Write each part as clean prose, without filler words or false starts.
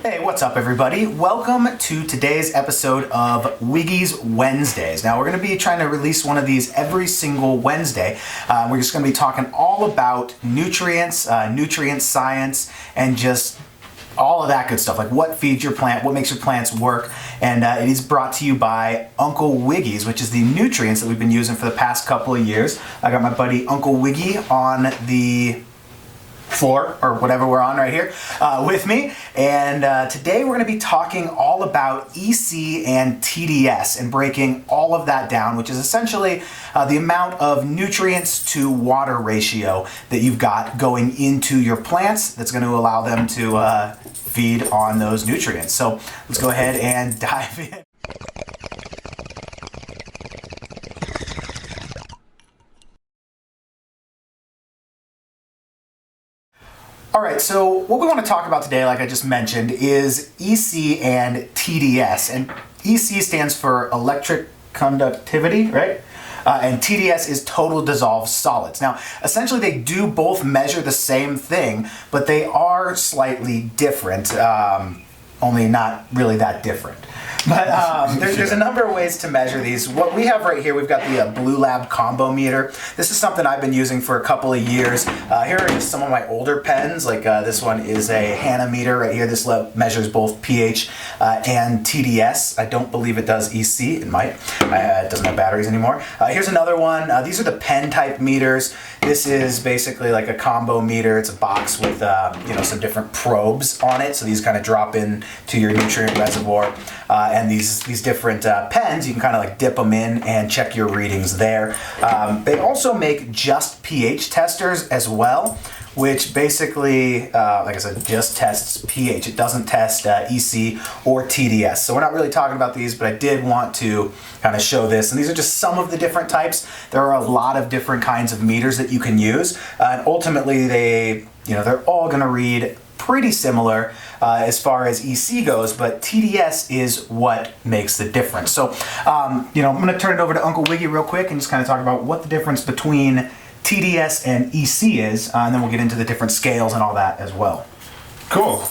Hey, what's up everybody? Welcome to today's episode of Wiggy's Wednesdays. Now we're going to be trying to release one of these every single Wednesday. We're just going to be talking all about nutrients, nutrient science, and just all of that good stuff, like what feeds your plant, what makes your plants work, and it is brought to you by Uncle Wiggy's, which is the nutrients that we've been using for the past couple of years. I got my buddy Uncle Wiggy on the floor, or whatever we're on right here, with me, and today we're going to be talking all about EC and TDS and breaking all of that down, which is essentially the amount of nutrients to water ratio that you've got going into your plants that's going to allow them to feed on those nutrients. So let's go ahead and dive in. All right, so what we want to talk about today, like I just mentioned, is EC and TDS. And EC stands for electric conductivity, right? And TDS is total dissolved solids. Now, essentially they do both measure the same thing, but they are slightly different, only not really that different. But there's a number of ways to measure these. What we have right here, we've got the Blue Lab combo meter. This is something I've been using for a couple of years. Here are some of my older pens, like this one is a Hanometer right here. This measures both pH and TDS. I don't believe it does EC. It might. It doesn't have batteries anymore. Here's another one. These are the pen type meters. This is basically like a combo meter. It's a box with some different probes on it. So these kind of drop in to your nutrient reservoir. And these different pens, you can kind of like dip them in and check your readings there. They also make just pH testers as well, which basically, like I said, just tests pH. It doesn't test EC or TDS. So we're not really talking about these, but I did want to kind of show this. And these are just some of the different types. There are a lot of different kinds of meters that you can use. And ultimately, they're all going to read pretty similar as far as EC goes, but TDS is what makes the difference. So, I'm going to turn it over to Uncle Wiggy real quick and just kind of talk about what the difference between TDS and EC is, and then we'll get into the different scales and all that as well. Cool.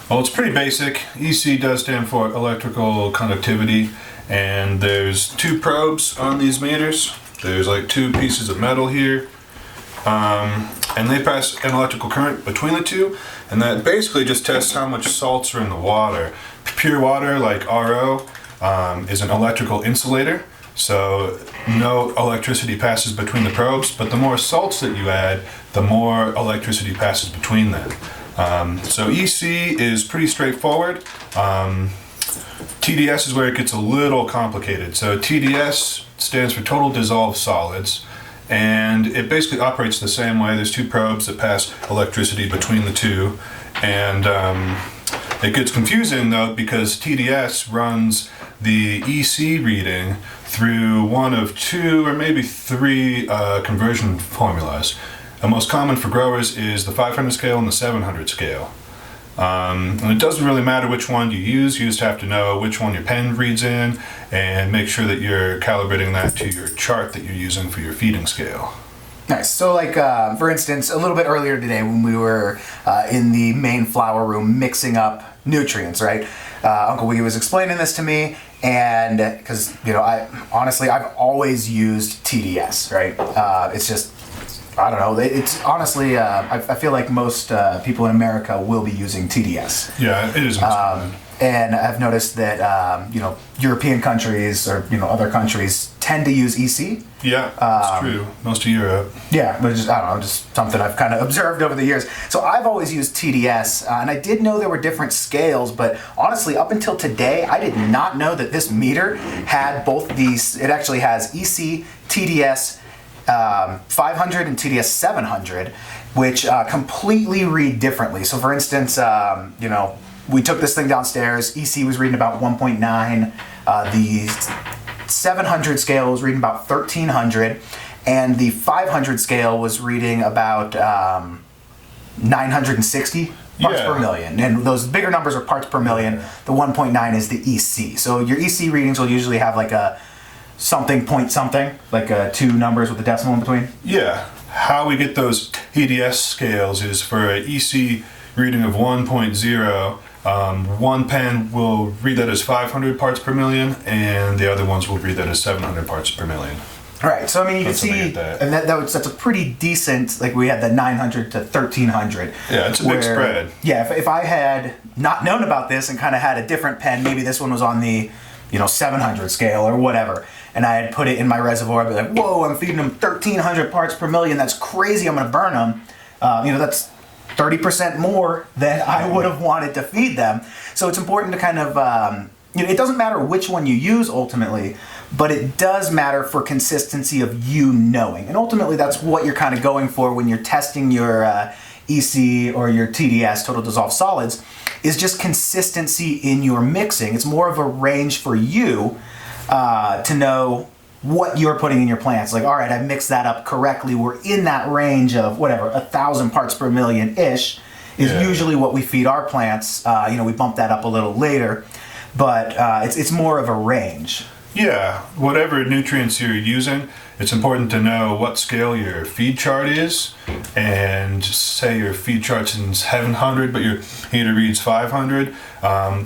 Well, it's pretty basic. EC does stand for electrical conductivity, and there's two probes on these meters. There's like two pieces of metal here. And they pass an electrical current between the two, and that basically just tests how much salts are in the water. Pure water, like RO, is an electrical insulator, so no electricity passes between the probes, but the more salts that you add, the more electricity passes between them. So EC is pretty straightforward. TDS is where it gets a little complicated. So TDS stands for total dissolved solids, and it basically operates the same way. There's two probes that pass electricity between the two, and it gets confusing though because TDS runs the EC reading through one of two or maybe three conversion formulas. The most common for growers is the 500 scale and the 700 scale. And it doesn't really matter which one you use, you just have to know which one your pen reads in and make sure that you're calibrating that to your chart that you're using for your feeding scale. Nice. So like, for instance, a little bit earlier today when we were in the main flower room mixing up nutrients, right? Uncle Wiggy was explaining this to me, and because, I've always used TDS, right? It's just, I don't know. It's honestly, I feel like most people in America will be using TDS. Yeah, it is. And I've noticed that, European countries or, other countries tend to use EC. Yeah, that's true. Most of Europe. Yeah, but just, I don't know, just something I've kind of observed over the years. So I've always used TDS, and I did know there were different scales, but honestly, up until today, I did not know that this meter had both these. It actually has EC, TDS, 500 and TDS 700, which completely read differently. So for instance, we took this thing downstairs, EC was reading about 1.9, the 700 scale was reading about 1300, and the 500 scale was reading about 960 parts per million. And those bigger numbers are parts per million. The 1.9 is the EC. So your EC readings will usually have like a something point something, like two numbers with a decimal in between. Yeah. How we get those TDS scales is for an EC reading of 1.0, One pen will read that as 500 parts per million, and the other ones will read that as 700 parts per million. All right, so I mean, you can Something see, like that. and that's a pretty decent, like we had the 900 to 1300. Yeah, it's a big spread. Yeah, if I had not known about this and kind of had a different pen, maybe this one was on the, 700 scale or whatever, and I had put it in my reservoir, I'd be like, whoa, I'm feeding them 1300 parts per million, that's crazy, I'm gonna burn them. That's 30% more than I would have wanted to feed them. So it's important to kind of, it doesn't matter which one you use ultimately, but it does matter for consistency of you knowing. And ultimately that's what you're kind of going for when you're testing your EC or your TDS, total dissolved solids, is just consistency in your mixing. It's more of a range for you to know what you're putting in your plants. Like, all right, I mixed that up correctly. We're in that range of whatever, 1,000 parts per million-ish is usually what we feed our plants. We bump that up a little later, but it's more of a range. Yeah, whatever nutrients you're using, it's important to know what scale your feed chart is. And say your feed chart's in 700, but your heater reads 500.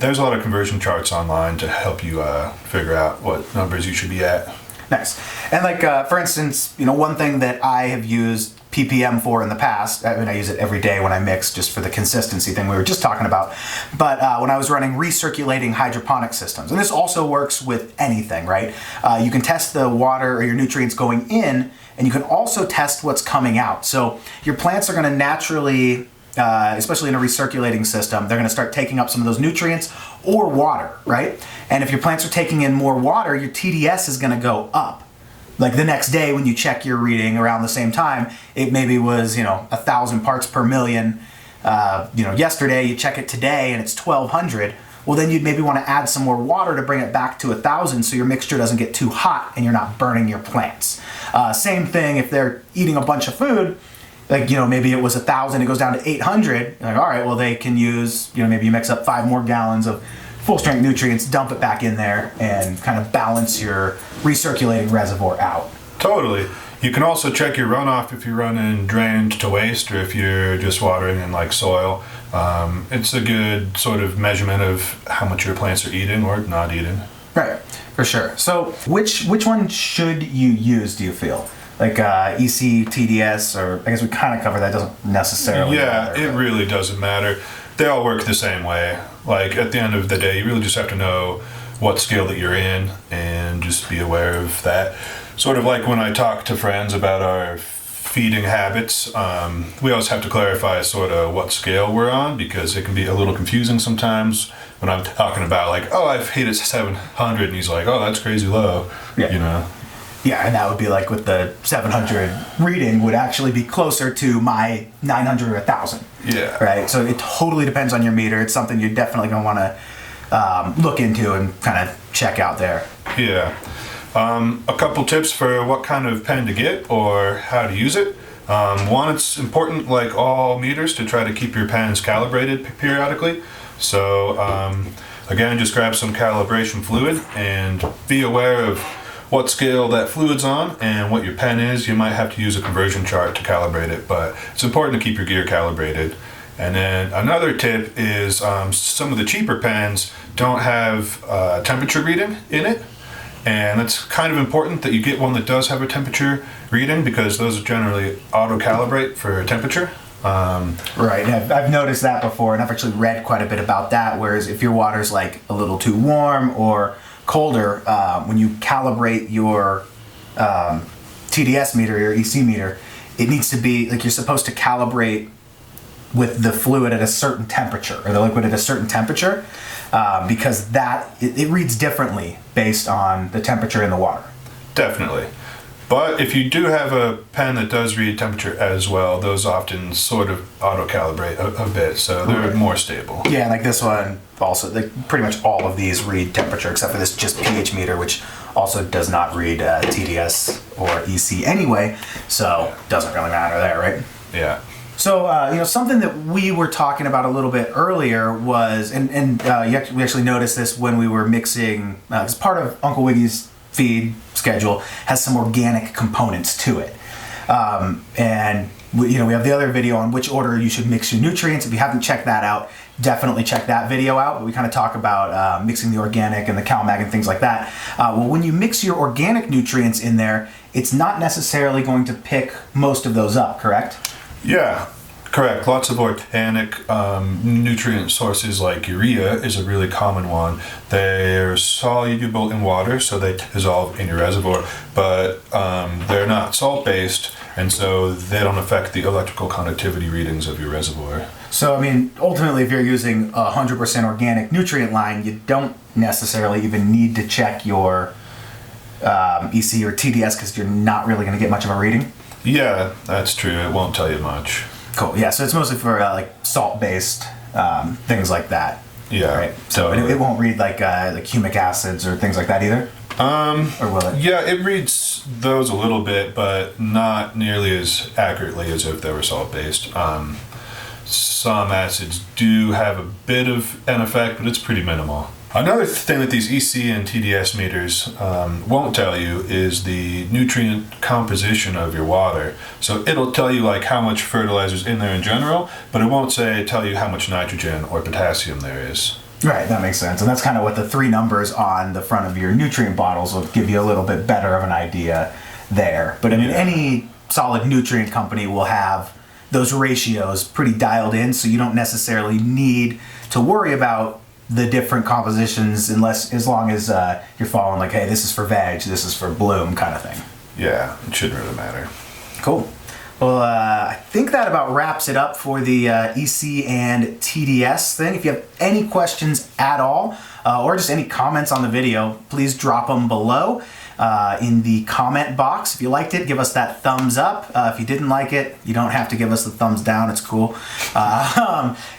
There's a lot of conversion charts online to help you figure out what numbers you should be at. Nice. And like, for instance, one thing that I have used PPM for in the past, I mean, I use it every day when I mix just for the consistency thing we were just talking about, but when I was running recirculating hydroponic systems, and this also works with anything, right? You can test the water or your nutrients going in, and you can also test what's coming out. So your plants are going to naturally, especially in a recirculating system, they're going to start taking up some of those nutrients or water, right? And if your plants are taking in more water, your TDS is going to go up. Like the next day when you check your reading around the same time, it maybe was, 1,000 parts per million. Yesterday, you check it today and it's 1,200. Well, then you'd maybe want to add some more water to bring it back to 1,000 so your mixture doesn't get too hot and you're not burning your plants. Same thing if they're eating a bunch of food, like, maybe it was 1,000, it goes down to 800. Like, all right, well, they can use, maybe you mix up 5 more gallons of full strength nutrients, dump it back in there, and kind of balance your recirculating reservoir out. Totally. You can also check your runoff if you're running drained to waste or if you're just watering in like soil. It's a good sort of measurement of how much your plants are eating or not eating. Right, for sure. So which one should you use, do you feel? Like EC, TDS, or I guess we kind of covered that, doesn't necessarily matter. Yeah, it really doesn't matter. They all work the same way. Like at the end of the day, you really just have to know what scale that you're in and just be aware of that. Sort of like when I talk to friends about our feeding habits, we always have to clarify sort of what scale we're on because it can be a little confusing sometimes when I'm talking about like, oh, I've hit it 700 and he's like, oh, that's crazy low, Yeah, and that would be like with the 700 reading would actually be closer to my 900 or 1,000. Yeah. Right? So it totally depends on your meter. It's something you're definitely going to want to look into and kind of check out there. Yeah. A couple tips for what kind of pen to get or how to use it. One, it's important, like all meters, to try to keep your pens calibrated periodically. So, again, just grab some calibration fluid and be aware of what scale that fluid's on and what your pen is. You might have to use a conversion chart to calibrate it, but it's important to keep your gear calibrated. And then another tip is some of the cheaper pens don't have temperature reading in it. And it's kind of important that you get one that does have a temperature reading because those generally auto-calibrate for temperature. Right, and I've noticed that before, and I've actually read quite a bit about that, whereas if your water's like a little too warm or colder, when you calibrate your TDS meter, your EC meter, it needs to be, like, you're supposed to calibrate with the fluid at a certain temperature, or the liquid at a certain temperature, because it reads differently based on the temperature in the water. Definitely. But if you do have a pen that does read temperature as well, those often sort of auto-calibrate a bit, so they're more stable. Yeah, like this one also, like pretty much all of these read temperature except for this just pH meter, which also does not read TDS or EC anyway, so doesn't really matter there, right? Yeah. So, something that we were talking about a little bit earlier was, we actually noticed this when we were mixing, as part of Uncle Wiggy's feed schedule has some organic components to it. We have the other video on which order you should mix your nutrients. If you haven't checked that out, definitely check that video out. We kind of talk about mixing the organic and the CalMag and things like that. Well, when you mix your organic nutrients in there, it's not necessarily going to pick most of those up, correct? Yeah, correct. Lots of organic nutrient sources like urea is a really common one. They're soluble in water, so they dissolve in your reservoir, but they're not salt-based, and so they don't affect the electrical conductivity readings of your reservoir. So, I mean, ultimately, if you're using a 100% organic nutrient line, you don't necessarily even need to check your EC or TDS because you're not really going to get much of a reading. Yeah, that's true. It won't tell you much. Cool. Yeah, so it's mostly for like salt-based things like that. Yeah. Right. So it won't read like humic acids or things like that either. Or will it? Yeah, it reads those a little bit, but not nearly as accurately as if they were salt-based. Some acids do have a bit of an effect, but it's pretty minimal. Another thing that these EC and TDS meters won't tell you is the nutrient composition of your water. So it'll tell you like how much fertilizer's in there in general, but it won't tell you how much nitrogen or potassium there is. Right, that makes sense. And that's kind of what the 3 numbers on the front of your nutrient bottles will give you a little bit better of an idea there. But I mean, any solid nutrient company will have those ratios pretty dialed in, so you don't necessarily need to worry about the different compositions as long as you're following like, hey, this is for veg, this is for bloom kind of thing. Yeah, it shouldn't really matter. Cool. Well, I think that about wraps it up for the EC and TDS thing. If you have any questions at all, or just any comments on the video, please drop them below in the comment box. If you liked it, give us that thumbs up. If you didn't like it, you don't have to give us the thumbs down. It's cool.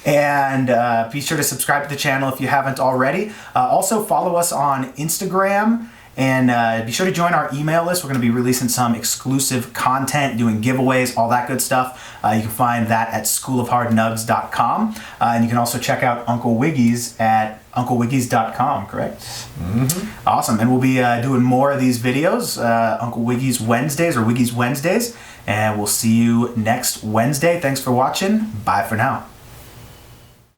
And be sure to subscribe to the channel if you haven't already. Also, follow us on Instagram. And be sure to join our email list. We're going to be releasing some exclusive content, doing giveaways, all that good stuff. You can find that at schoolofhardnugs.com. And you can also check out Uncle Wiggy's at unclewiggy's.com, correct? Mm-hmm. Awesome. And we'll be doing more of these videos, Uncle Wiggy's Wednesdays or Wiggy's Wednesdays. And we'll see you next Wednesday. Thanks for watching. Bye for now.